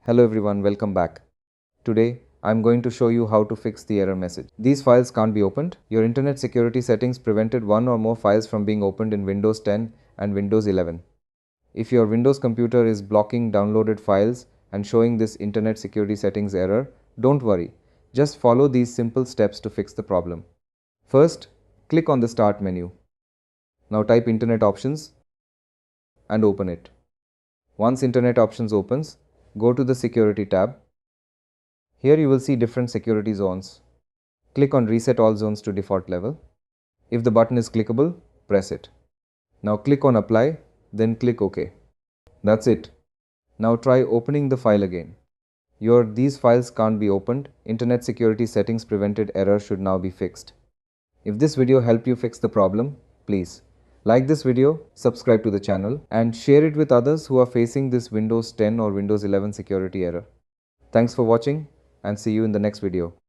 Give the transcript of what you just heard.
Hello everyone, welcome back. Today, I'm going to show you how to fix the error message. These files can't be opened. Your internet security settings prevented one or more files from being opened in Windows 10 and Windows 11. If your Windows computer is blocking downloaded files and showing this internet security settings error, don't worry. Just follow these simple steps to fix the problem. First, click on the Start menu. Now type Internet Options and open it. Once Internet Options opens, go to the Security tab. Here you will see different security zones. Click on Reset all zones to default level. If the button is clickable, press it. Now click on Apply, then click OK. That's it. Now try opening the file again. These files can't be opened. Internet security settings prevented error should now be fixed. If this video helped you fix the problem, please like this video, subscribe to the channel, and share it with others who are facing this Windows 10 or Windows 11 security error. Thanks for watching and see you in the next video.